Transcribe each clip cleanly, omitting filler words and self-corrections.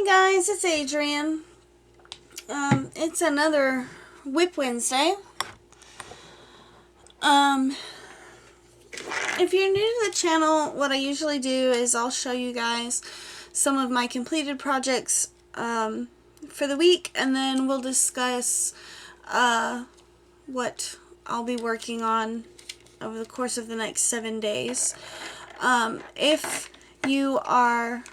morning, guys. It's Adrienne. It's another WIP Wednesday. If you're new to the channel, what I usually do is I'll show you guys some of my completed projects for the week, and then we'll discuss what I'll be working on over the course of the next 7 days. If you are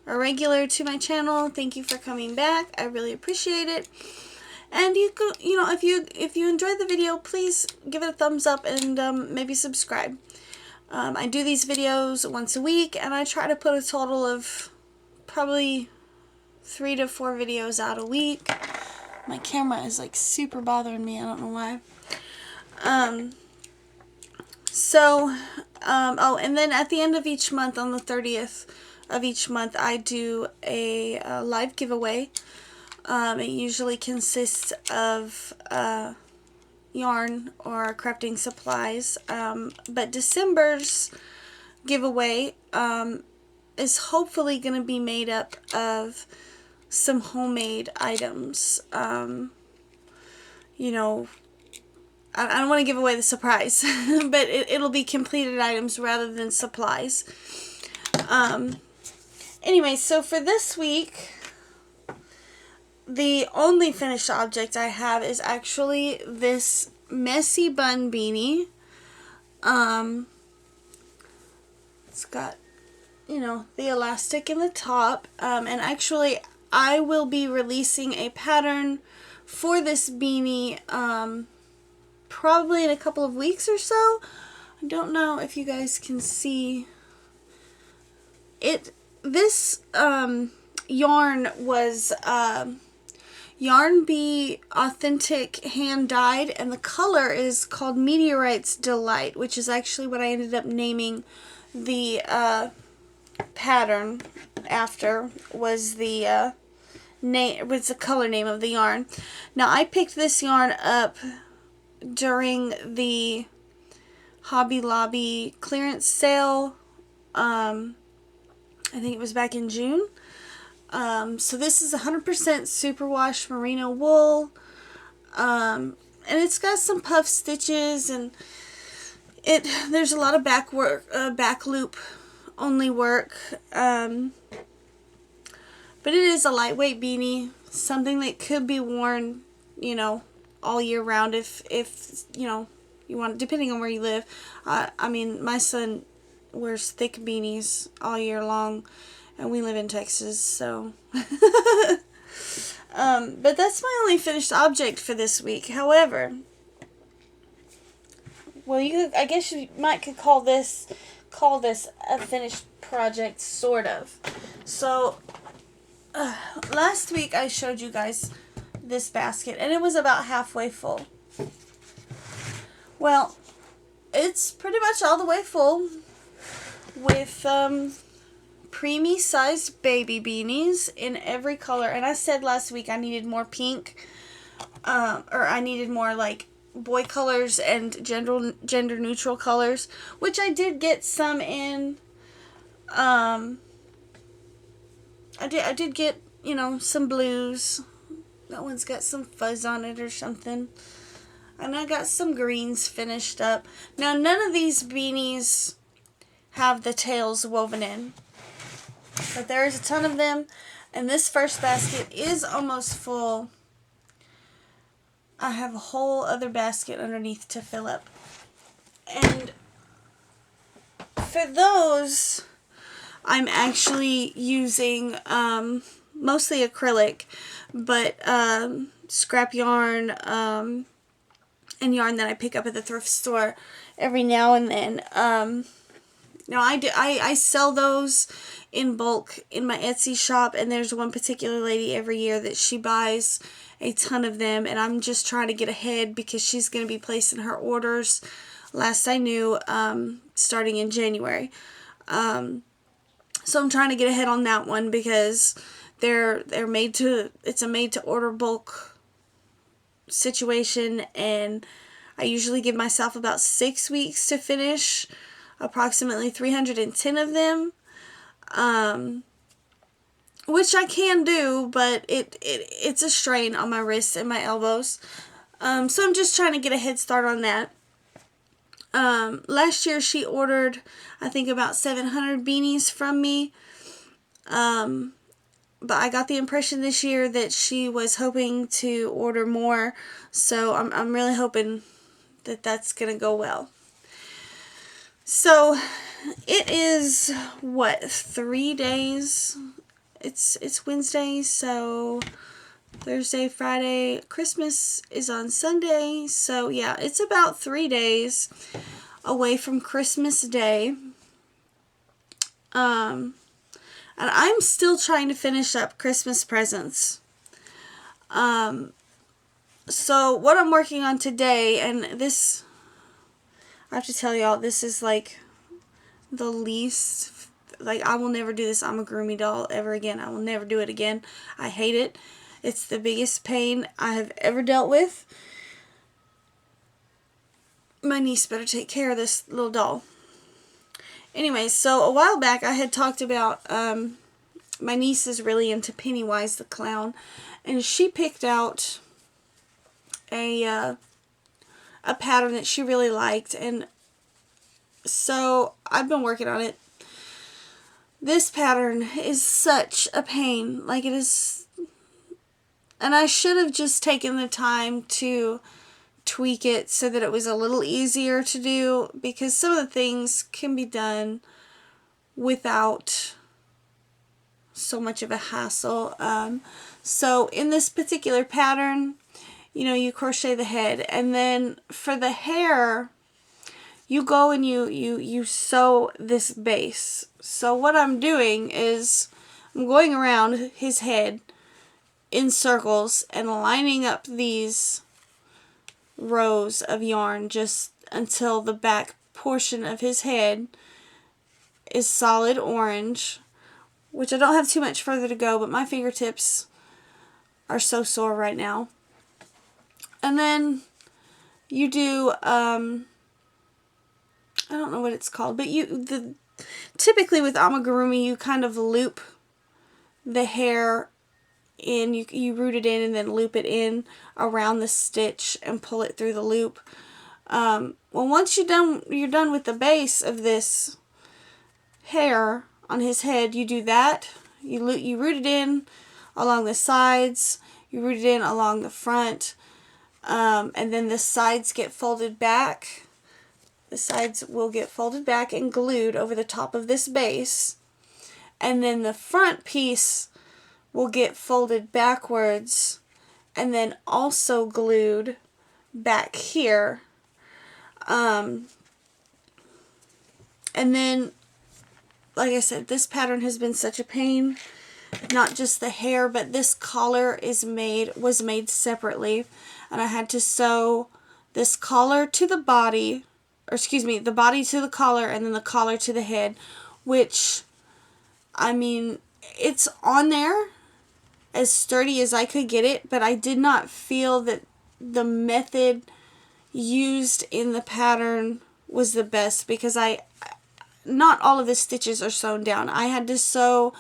a regular to my channel, thank you for coming back. I really appreciate it. And you could, if you enjoyed the video, please give it a thumbs up and maybe subscribe. I do these videos once a week, and I try to put a total of probably 3 to 4 videos out a week. My camera is like super bothering me. I don't know why. Oh, and then at the end of each month, on the 30th of each month, I do a live giveaway. It usually consists of yarn or crafting supplies, but December's giveaway is hopefully going to be made up of some homemade items. I don't want to give away the surprise, but it'll be completed items rather than supplies. Anyway, so for this week, the only finished object I have is actually this messy bun beanie. It's got, the elastic in the top, and actually I will be releasing a pattern for this beanie probably in a couple of weeks or so. I don't know if you guys can see it. This yarn was Yarn Bee Authentic hand dyed, and the color is called Meteorite's Delight, which is actually what I ended up naming the pattern after. Was the color name of the yarn. Now, I picked this yarn up during the Hobby Lobby clearance sale. I think it was back in June. So this is 100% superwash merino wool, and it's got some puff stitches, and there's a lot of back loop only work, but it is a lightweight beanie, something that could be worn, all year round if you want, depending on where you live. I mean, my son wears thick beanies all year long, and we live in Texas, so but that's my only finished object for this week. However, well, I guess you could call this a finished project, sort of. So last week I showed you guys this basket, and it was about halfway full. Well, it's pretty much all the way full with preemie sized baby beanies in every color. And I said last week I needed more pink, or I needed more like boy colors and gender neutral colors, which I did get some in. I did get, some blues. That one's got some fuzz on it or something. And I got some greens finished up. Now, none of these beanies have the tails woven in, but there's a ton of them, and this first basket is almost full. I have a whole other basket underneath to fill up, and for those I'm actually using mostly acrylic, but scrap yarn and yarn that I pick up at the thrift store every now and then. Now, I sell those in bulk in my Etsy shop, and there's one particular lady every year that she buys a ton of them, and I'm just trying to get ahead because she's going to be placing her orders, last I knew, starting in January. So I'm trying to get ahead on that one because it's a made to order bulk situation, and I usually give myself about 6 weeks to finish approximately 310 of them. which I can do, but it's a strain on my wrists and my elbows. So I'm just trying to get a head start on that. Last year she ordered, I think, about 700 beanies from me. But I got the impression this year that she was hoping to order more. So I'm really hoping that that's going to go well. So it is, what, 3 days? It's Wednesday, so Thursday, Friday, Christmas is on Sunday. So yeah, it's about 3 days away from Christmas Day. And I'm still trying to finish up Christmas presents. So what I'm working on today, and this, I have to tell y'all, this is like the least, like, I will never do this amigurumi doll ever again. I will never do it again. I hate it. It's the biggest pain I have ever dealt with. My niece better take care of this little doll. Anyway, so a while back I had talked about, my niece is really into Pennywise the Clown, and she picked out a pattern that she really liked, and so I've been working on it. This pattern is such a pain, like, it is, and I should have just taken the time to tweak it so that it was a little easier to do, because some of the things can be done without so much of a hassle. So in this particular pattern, you crochet the head, and then for the hair, you go and you sew this base. So what I'm doing is I'm going around his head in circles and lining up these rows of yarn just until the back portion of his head is solid orange, which I don't have too much further to go, but my fingertips are so sore right now. And then you do, I don't know what it's called, but typically with amigurumi, you kind of loop the hair in, you root it in and then loop it in around the stitch and pull it through the loop. Well, once you're done with the base of this hair on his head, you do that. You root it in along the sides, you root it in along the front, and then the sides get folded back. The sides will get folded back and glued over the top of this base, and then the front piece will get folded backwards and then also glued back here. And then, like I said, this pattern has been such a pain. Not just the hair, but this collar was made separately, and I had to sew this collar to the body, or excuse me, the body to the collar, and then the collar to the head, which, I mean, it's on there as sturdy as I could get it, but I did not feel that the method used in the pattern was the best, because not all of the stitches are sewn down. I had to sew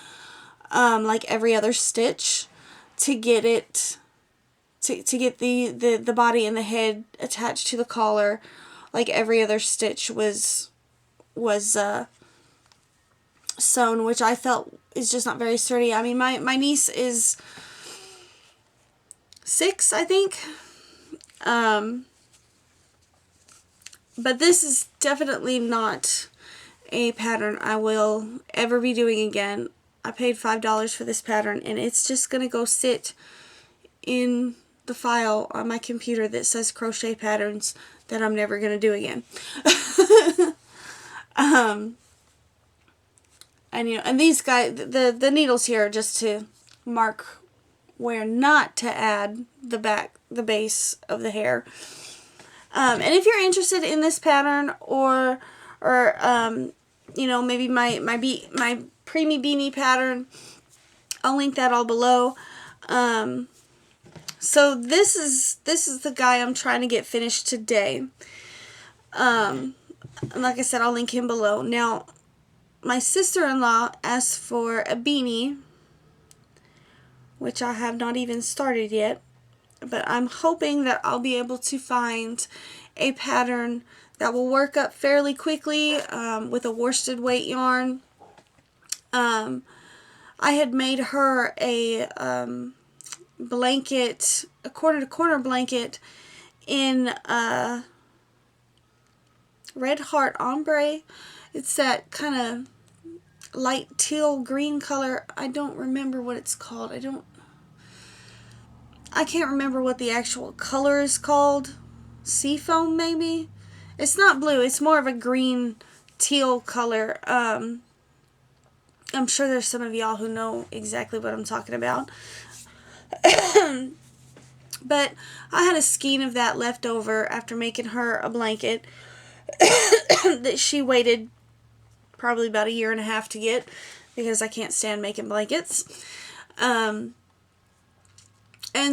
like every other stitch to get it, to get the body and the head attached to the collar. Like every other stitch was sewn, which I felt is just not very sturdy. I mean, my niece is 6, I think. But this is definitely not a pattern I will ever be doing again. I paid $5 for this pattern, and it's just going to go sit in the file on my computer that says crochet patterns that I'm never going to do again. And these guys, the needles here are just to mark where not to add the base of the hair. And if you're interested in this pattern, or maybe my preemie beanie pattern, I'll link that all below. So this is the guy I'm trying to get finished today. And like I said, I'll link him below. Now, my sister-in-law asked for a beanie which I have not even started yet. But I'm hoping that I'll be able to find a pattern that will work up fairly quickly with a worsted weight yarn. I had made her a blanket, a corner-to-corner blanket in Red Heart Ombre. It's that kind of light teal green color. I don't remember what it's called. I can't remember what the actual color is called. Seafoam, maybe? It's not blue. It's more of a green teal color. I'm sure there's some of y'all who know exactly what I'm talking about. But I had a skein of that left over after making her a blanket that she waited probably about 1.5 years to get, because I can't stand making blankets. And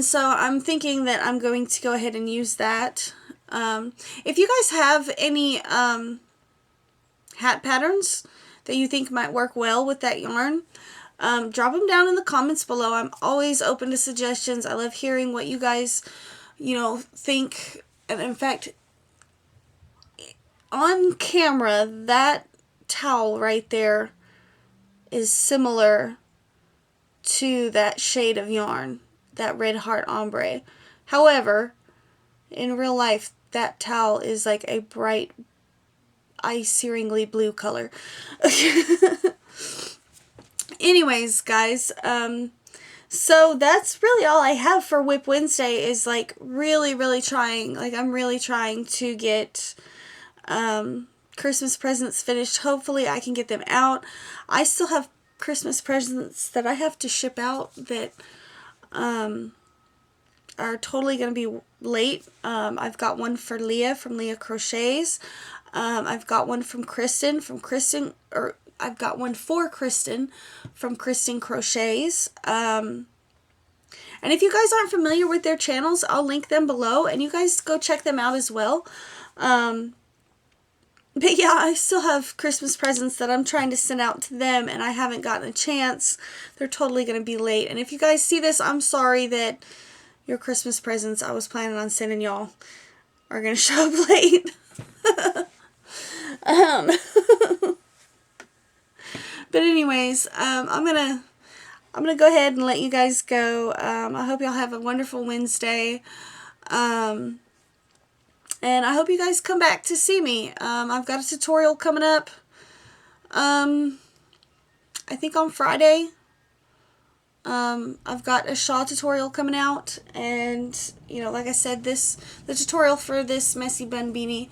so I'm thinking that I'm going to go ahead and use that. If you guys have any hat patterns that you think might work well with that yarn, drop them down in the comments below. I'm always open to suggestions. I love hearing what you guys, think. And in fact, on camera, that towel right there is similar to that shade of yarn, that Red Heart Ombre. However, in real life, that towel is like a bright, eye-searingly blue color. Anyways, guys, so that's really all I have for WIP Wednesday, is like really trying, I'm really trying to get Christmas presents finished. Hopefully I can get them out. I still have Christmas presents that I have to ship out that are totally going to be late. I've got one for Leah from Leah Crochets. I've got one from Kristen I've got one for Kristen from Kristen Crochets. And if you guys aren't familiar with their channels, I'll link them below, and you guys go check them out as well. But yeah, I still have Christmas presents that I'm trying to send out to them, and I haven't gotten a chance. They're totally going to be late. And if you guys see this, I'm sorry that your Christmas presents I was planning on sending y'all are going to show up late. But anyways, I'm gonna go ahead and let you guys go. I hope y'all have a wonderful Wednesday. And I hope you guys come back to see me. I've got a tutorial coming up, I think on Friday. I've got a shawl tutorial coming out, and, like I said, the tutorial for this messy bun beanie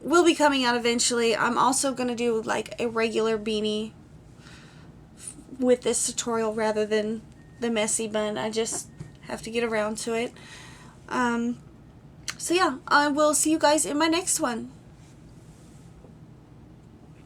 will be coming out eventually. I'm also going to do, like, a regular beanie with this tutorial rather than the messy bun. I just have to get around to it. So yeah, I will see you guys in my next one.